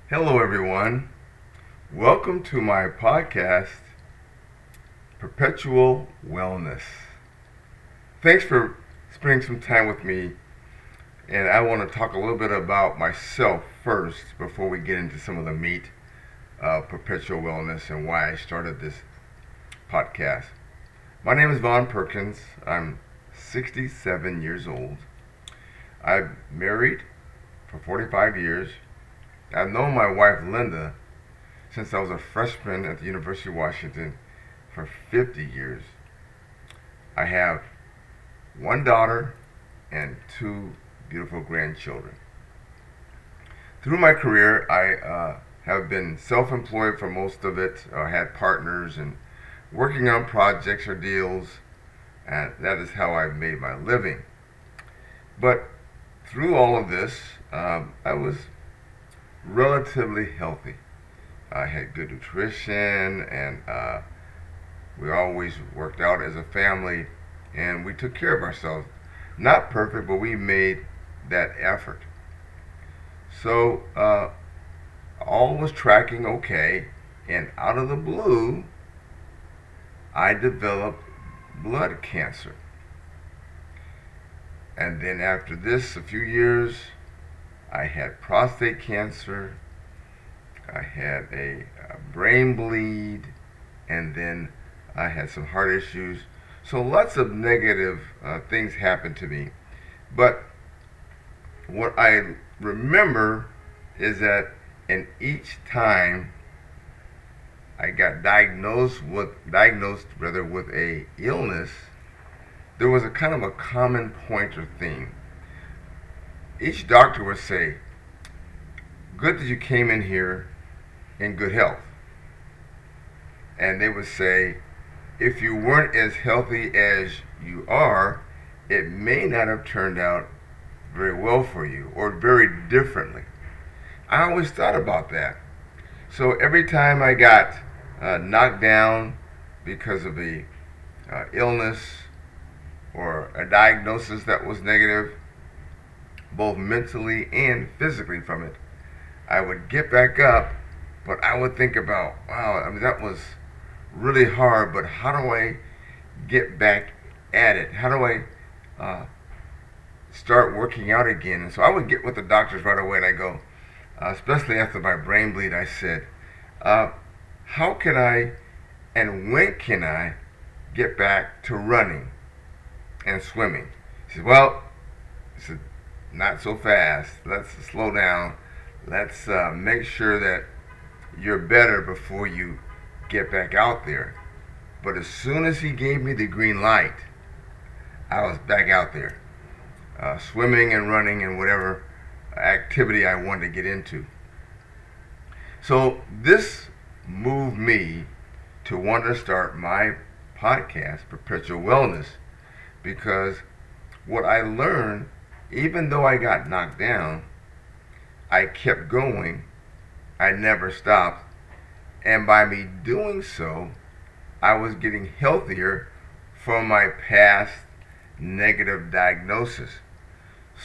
Hello, everyone. Welcome to my podcast, Perpetual Wellness. Thanks for spending some time with me, and I want to talk a little bit about myself first before we get into some of the meat of Perpetual Wellness and why I started this podcast. My name is Perkins. I'm 67 years old. I've married for 45 years. I've known my wife Linda since I was a freshman at the University of Washington for 50 years. I have one daughter and two beautiful grandchildren. Through my career, I have been self-employed for most of it. I had partners and working on projects or deals, and that is how I've made my living. But through all of this, I was relatively healthy. I had good nutrition, and we always worked out as a family, and we took care of ourselves. Not perfect, but we made that effort. So all was tracking okay, and out of the blue, I developed blood cancer. And then after this, a few years, I had prostate cancer, I had a brain bleed, and then I had some heart issues. So lots of negative things happened to me. But what I remember is that in each time I got diagnosed with a illness, there was a kind of a common point or theme. Each doctor would say, "Good that you came in here in good health." And they would say, "If you weren't as healthy as you are, it may not have turned out very well for you or very differently." I always thought about that. So every time I got knocked down because of a illness or a diagnosis that was negative, both mentally and physically from it, I would get back up, but I would think about, wow, that was really hard, but how do I get back at it? How do I start working out again? And so I would get with the doctors right away, and I go, especially after my brain bleed, I said, how can I and when can I get back to running and swimming? He said, well, he said, not so fast. Let's slow down. Let's make sure that you're better before you get back out there. But as soon as he gave me the green light, I was back out there, swimming and running and whatever activity I wanted to get into. So this moved me to want to start my podcast, Perpetual Wellness, because what I learned, even though I got knocked down, I kept going. I never stopped. And by me doing so, I was getting healthier from my past negative diagnosis.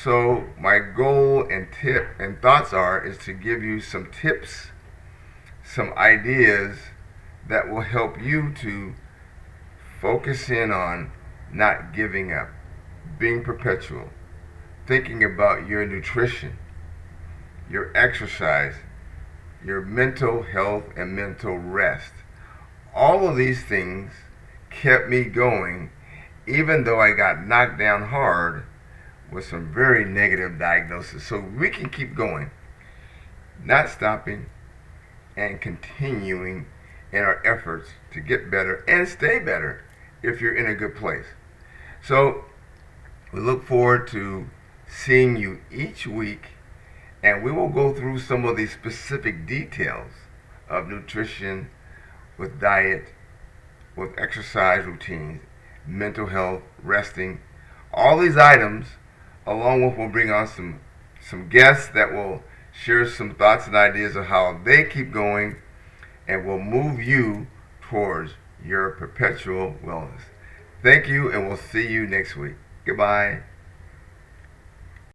So my goal and tip and thoughts is to give you some tips, some ideas that will help you to focus in on not giving up, being perpetual, thinking about your nutrition, your exercise, your mental health and mental rest. All of these things kept me going, even though I got knocked down hard with some very negative diagnosis. So we can keep going, not stopping, and continuing in our efforts to get better and stay better if you're in a good place. So we look forward to seeing you each week, and we will go through some of the specific details of nutrition, with diet, with exercise routines, mental health, resting, all these items, along with we'll bring on some guests that will share some thoughts and ideas of how they keep going and will move you towards your perpetual wellness. Thank you, and we'll see you next week. Goodbye.